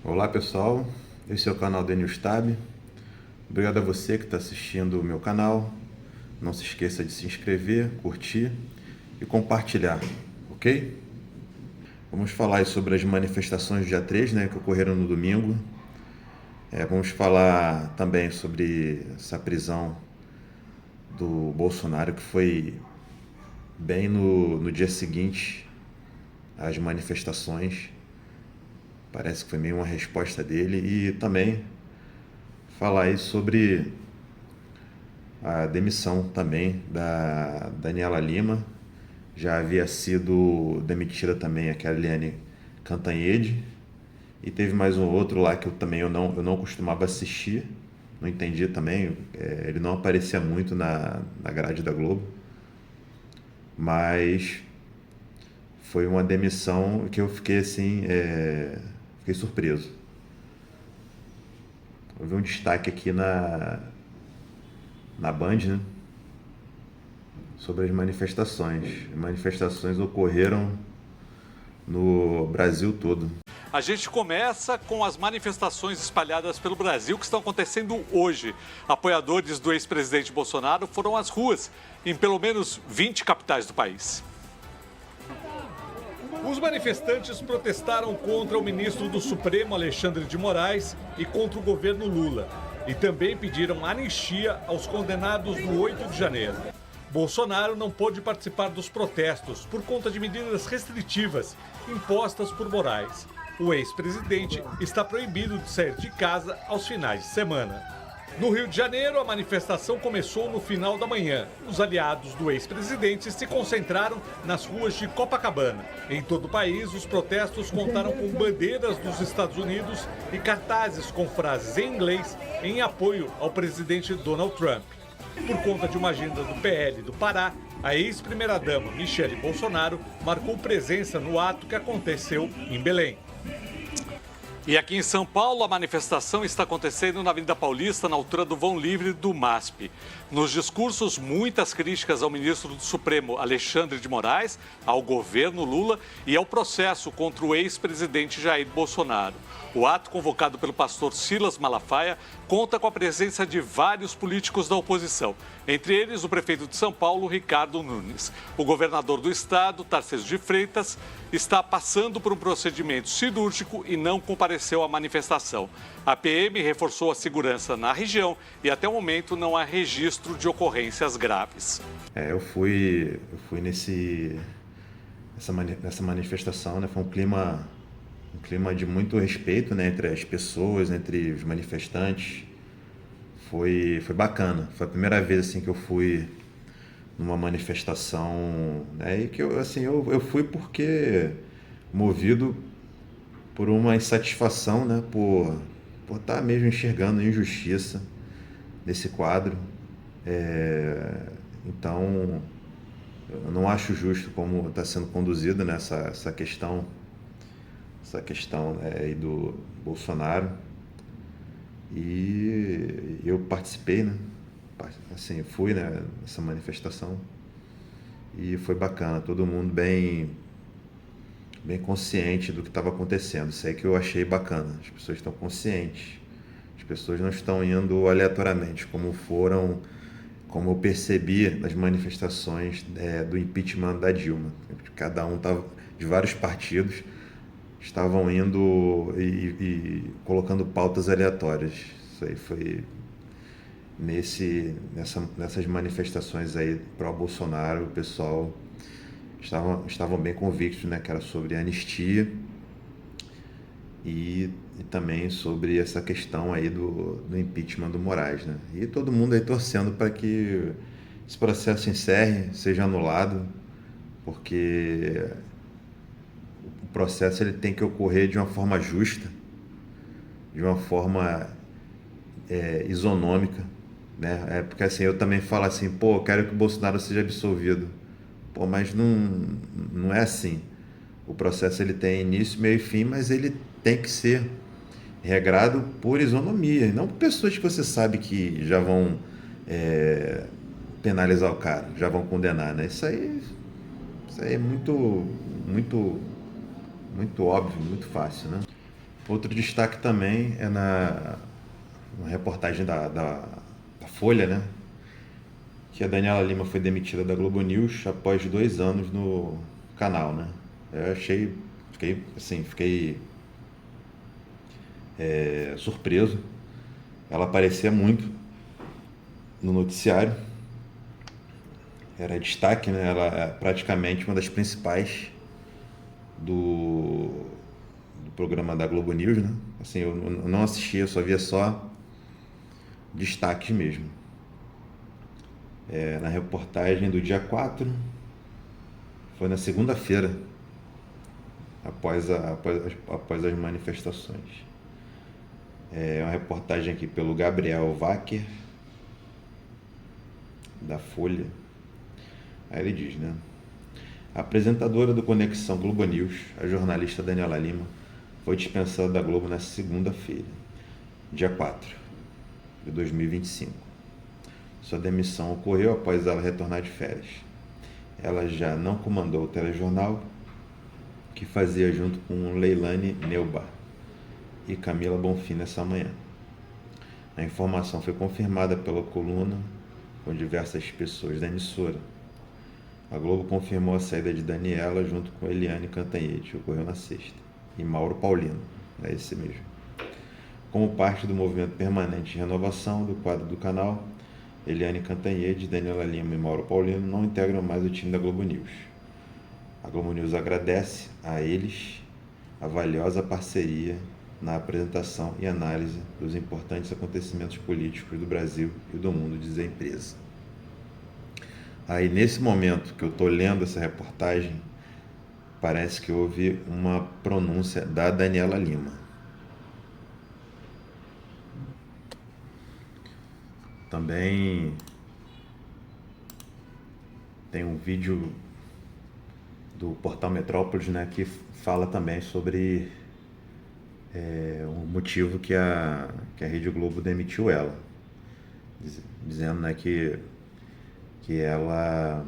Olá pessoal, esse é o canal DNewsTab. Obrigado a você que está assistindo o meu canal. Não se esqueça de se inscrever, curtir e compartilhar, ok? Vamos falar aí sobre as manifestações do dia 3, que ocorreram no domingo. Vamos falar também sobre essa prisão do Bolsonaro, que foi bem no dia seguinte às manifestações. Parece que foi meio uma resposta dele. E também falar aí sobre a demissão também da Daniela Lima. Já havia sido demitida também a Kellyanne Cantanhede. E teve mais um outro lá que eu não costumava assistir. Não entendi também. Ele não aparecia muito na grade da Globo. Mas foi uma demissão que eu fiquei assim... Fiquei surpreso. Houve um destaque aqui na Band, sobre as manifestações. As manifestações ocorreram no Brasil todo. A gente começa com as manifestações espalhadas pelo Brasil que estão acontecendo hoje. Apoiadores do ex-presidente Bolsonaro foram às ruas em pelo menos 20 capitais do país. Os manifestantes protestaram contra o ministro do Supremo, Alexandre de Moraes, e contra o governo Lula. E também pediram anistia aos condenados do 8 de janeiro. Bolsonaro não pôde participar dos protestos por conta de medidas restritivas impostas por Moraes. O ex-presidente está proibido de sair de casa aos finais de semana. No Rio de Janeiro, a manifestação começou no final da manhã. Os aliados do ex-presidente se concentraram nas ruas de Copacabana. Em todo o país, os protestos contaram com bandeiras dos Estados Unidos e cartazes com frases em inglês em apoio ao presidente Donald Trump. Por conta de uma agenda do PL do Pará, a ex-primeira-dama Michele Bolsonaro marcou presença no ato que aconteceu em Belém. E aqui em São Paulo, a manifestação está acontecendo na Avenida Paulista, na altura do Vão Livre do MASP. Nos discursos, muitas críticas ao ministro do Supremo, Alexandre de Moraes, ao governo Lula e ao processo contra o ex-presidente Jair Bolsonaro. O ato, convocado pelo pastor Silas Malafaia, conta com a presença de vários políticos da oposição, entre eles o prefeito de São Paulo, Ricardo Nunes. O governador do estado, Tarcísio de Freitas, está passando por um procedimento cirúrgico e não compareceu à manifestação. A PM reforçou a segurança na região e até o momento não há registro de ocorrências graves. Eu fui nessa manifestação, foi um clima de muito respeito, entre as pessoas, entre os manifestantes. Foi bacana. Foi a primeira vez assim que eu fui numa manifestação, e que eu fui porque movido por uma insatisfação, por estar mesmo enxergando injustiça nesse quadro. Então, eu não acho justo como está sendo conduzida essa questão aí do Bolsonaro. E eu participei, fui nessa manifestação e foi bacana, todo mundo bem consciente do que estava acontecendo. Isso aí que eu achei bacana, as pessoas estão conscientes, as pessoas não estão indo aleatoriamente, como eu percebi nas manifestações do impeachment da Dilma. Cada um estava de vários partidos, estavam indo e colocando pautas aleatórias. Isso aí foi nessas manifestações aí pró-Bolsonaro, o pessoal estavam bem convictos, que era sobre anistia e também sobre essa questão aí do impeachment do Moraes, E todo mundo aí torcendo para que esse processo encerre, seja anulado, porque o processo ele tem que ocorrer de uma forma justa, de uma forma isonômica, porque eu também falo assim, eu quero que o Bolsonaro seja absolvido, mas não é assim. O processo ele tem início, meio e fim, mas ele tem que ser regrado por isonomia, não por pessoas que você sabe que já vão penalizar o cara, já vão condenar, Isso aí é muito óbvio, muito fácil, Outro destaque também é na reportagem da Folha, né? Que a Daniela Lima foi demitida da Globo News após 2 anos no canal, né? Eu fiquei surpreso. Ela aparecia muito no noticiário, era destaque, né? Ela é praticamente uma das principais do programa da Globo News, né? Assim, eu não assistia, eu só via destaques mesmo. Na reportagem do dia 4, foi na segunda-feira, após as manifestações. Uma reportagem aqui pelo Gabriel Wacker, da Folha. Aí ele diz, né? A apresentadora do Conexão Globo News, a jornalista Daniela Lima, foi dispensada da Globo na segunda-feira, dia 4 de 2025. Sua demissão ocorreu após ela retornar de férias. Ela já não comandou o telejornal, que fazia junto com Leilani Neubar e Camila Bonfim nessa manhã. A informação foi confirmada pela coluna com diversas pessoas da emissora. A Globo confirmou a saída de Daniela junto com Eliane Cantanhede, que ocorreu na sexta, e Mauro Paulino, é esse mesmo. Como parte do movimento permanente de renovação do quadro do canal, Eliane Cantanhede, Daniela Lima e Mauro Paulino não integram mais o time da Globo News. A Globo News agradece a eles a valiosa parceria na apresentação e análise dos importantes acontecimentos políticos do Brasil e do mundo, diz a empresa. Aí, nesse momento que eu estou lendo essa reportagem, parece que houve uma pronúncia da Daniela Lima. Também tem um vídeo do Portal Metrópolis, né, que fala também sobre o motivo que a Rede Globo demitiu ela, dizendo, né, que ela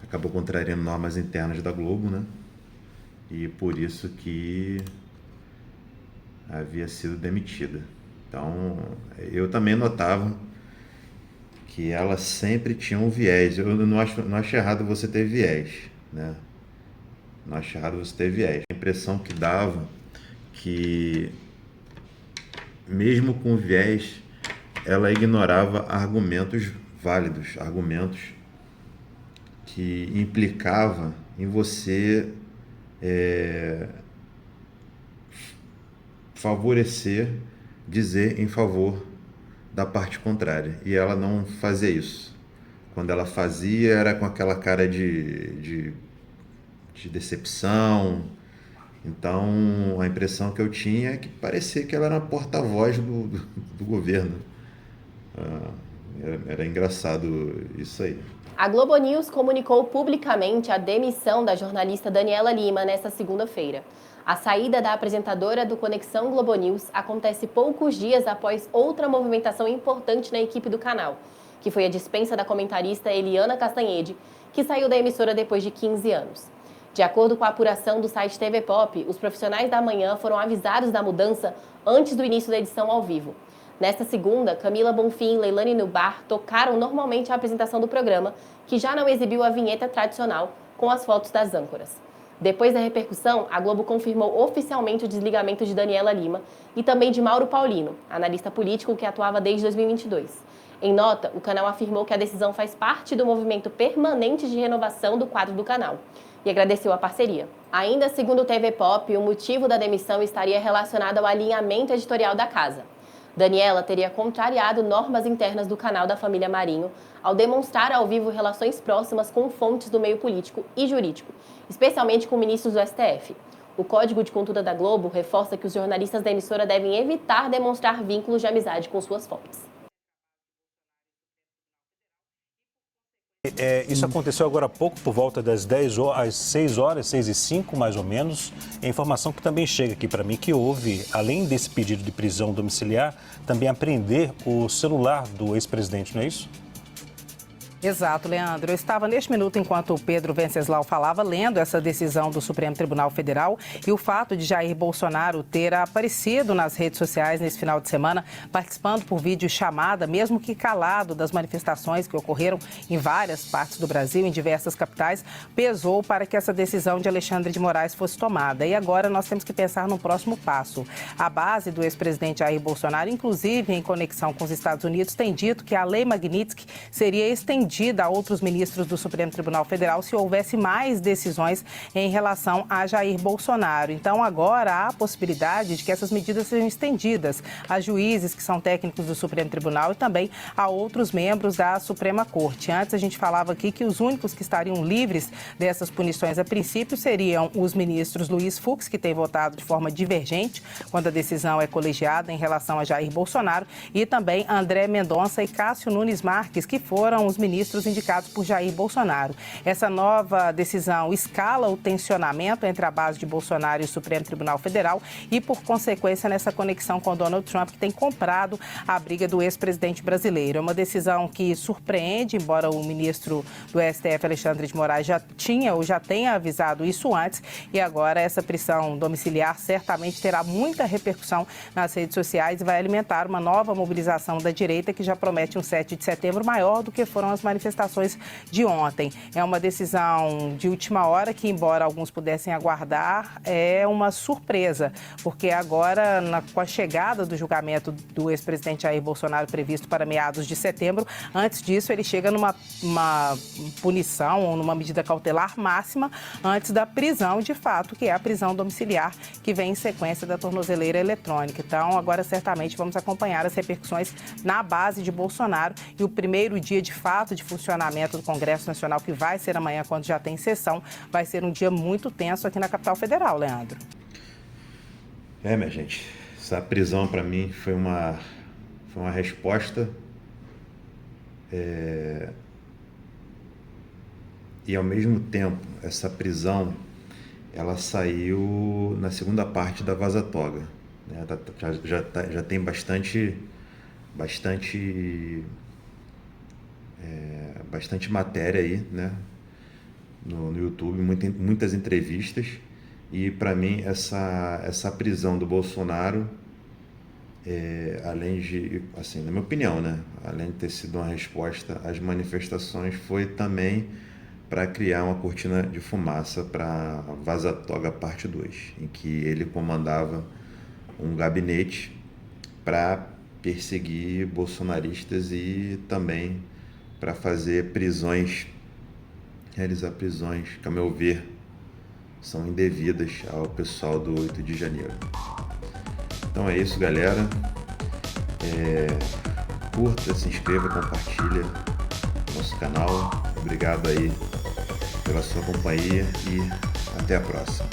acabou contrariando normas internas da Globo, né? E por isso que havia sido demitida. Então, eu também notava que ela sempre tinha um viés. Eu não acho errado você ter viés, né? Não acho errado você ter viés. A impressão que dava que, mesmo com viés, ela ignorava argumentos válidos, argumentos que implicavam em você favorecer, dizer em favor da parte contrária. E ela não fazia isso. Quando ela fazia, era com aquela cara de decepção. Então, a impressão que eu tinha é que parecia que ela era a porta-voz do governo. Era engraçado isso aí. A Globo News comunicou publicamente a demissão da jornalista Daniela Lima nesta segunda-feira. A saída da apresentadora do Conexão Globo News acontece poucos dias após outra movimentação importante na equipe do canal, que foi a dispensa da comentarista Eliana Cantanhede, que saiu da emissora depois de 15 anos. De acordo com a apuração do site TV Pop, os profissionais da manhã foram avisados da mudança antes do início da edição ao vivo. Nesta segunda, Camila Bonfim e Leilani Neubar tocaram normalmente a apresentação do programa, que já não exibiu a vinheta tradicional com as fotos das âncoras. Depois da repercussão, a Globo confirmou oficialmente o desligamento de Daniela Lima e também de Mauro Paulino, analista político que atuava desde 2022. Em nota, o canal afirmou que a decisão faz parte do movimento permanente de renovação do quadro do canal e agradeceu a parceria. Ainda segundo o TV Pop, o motivo da demissão estaria relacionado ao alinhamento editorial da casa. Daniela teria contrariado normas internas do canal da família Marinho ao demonstrar ao vivo relações próximas com fontes do meio político e jurídico, especialmente com ministros do STF. O Código de Conduta da Globo reforça que os jornalistas da emissora devem evitar demonstrar vínculos de amizade com suas fontes. Isso aconteceu agora há pouco, por volta das 6h05 mais ou menos. A informação que também chega aqui para mim que houve, além desse pedido de prisão domiciliar, também apreender o celular do ex-presidente, não é isso? Exato, Leandro. Eu estava neste minuto, enquanto o Pedro Venceslau falava, lendo essa decisão do Supremo Tribunal Federal e o fato de Jair Bolsonaro ter aparecido nas redes sociais nesse final de semana, participando por videochamada, mesmo que calado, das manifestações que ocorreram em várias partes do Brasil, em diversas capitais, pesou para que essa decisão de Alexandre de Moraes fosse tomada. E agora nós temos que pensar no próximo passo. A base do ex-presidente Jair Bolsonaro, inclusive em conexão com os Estados Unidos, tem dito que a Lei Magnitsky seria estendida a outros ministros do Supremo Tribunal Federal se houvesse mais decisões em relação a Jair Bolsonaro. Então, agora há a possibilidade de que essas medidas sejam estendidas a juízes que são técnicos do Supremo Tribunal e também a outros membros da Suprema Corte. Antes, a gente falava aqui que os únicos que estariam livres dessas punições, a princípio, seriam os ministros Luiz Fux, que tem votado de forma divergente quando a decisão é colegiada em relação a Jair Bolsonaro, e também André Mendonça e Cássio Nunes Marques, que foram os ministros indicados por Jair Bolsonaro. Essa nova decisão escala o tensionamento entre a base de Bolsonaro e o Supremo Tribunal Federal e, por consequência, nessa conexão com Donald Trump, que tem comprado a briga do ex-presidente brasileiro. É uma decisão que surpreende, embora o ministro do STF, Alexandre de Moraes, já tenha avisado isso antes, e agora essa prisão domiciliar certamente terá muita repercussão nas redes sociais e vai alimentar uma nova mobilização da direita que já promete um 7 de setembro maior do que foram as manifestações de ontem. É uma decisão de última hora que, embora alguns pudessem aguardar, é uma surpresa, porque agora, com a chegada do julgamento do ex-presidente Jair Bolsonaro previsto para meados de setembro, antes disso ele chega numa punição ou numa medida cautelar máxima antes da prisão de fato, que é a prisão domiciliar, que vem em sequência da tornozeleira eletrônica. Então, agora certamente vamos acompanhar as repercussões na base de Bolsonaro, e o primeiro dia de fato de funcionamento do Congresso Nacional, que vai ser amanhã, quando já tem sessão, vai ser um dia muito tenso aqui na capital federal, Leandro. Minha gente, essa prisão para mim foi uma resposta e, ao mesmo tempo, essa prisão ela saiu na segunda parte da Vaza Toga, né? Já tem bastante matéria aí, né, no YouTube, muitas entrevistas, e para mim essa prisão do Bolsonaro, além de, assim, na minha opinião, né, além de ter sido uma resposta às manifestações, foi também para criar uma cortina de fumaça para Vaza Toga parte 2, em que ele comandava um gabinete para perseguir bolsonaristas e também para realizar prisões que, a meu ver, são indevidas ao pessoal do 8 de janeiro. Então é isso, galera. Curta, se inscreva, compartilha o nosso canal. Obrigado aí pela sua companhia e até a próxima.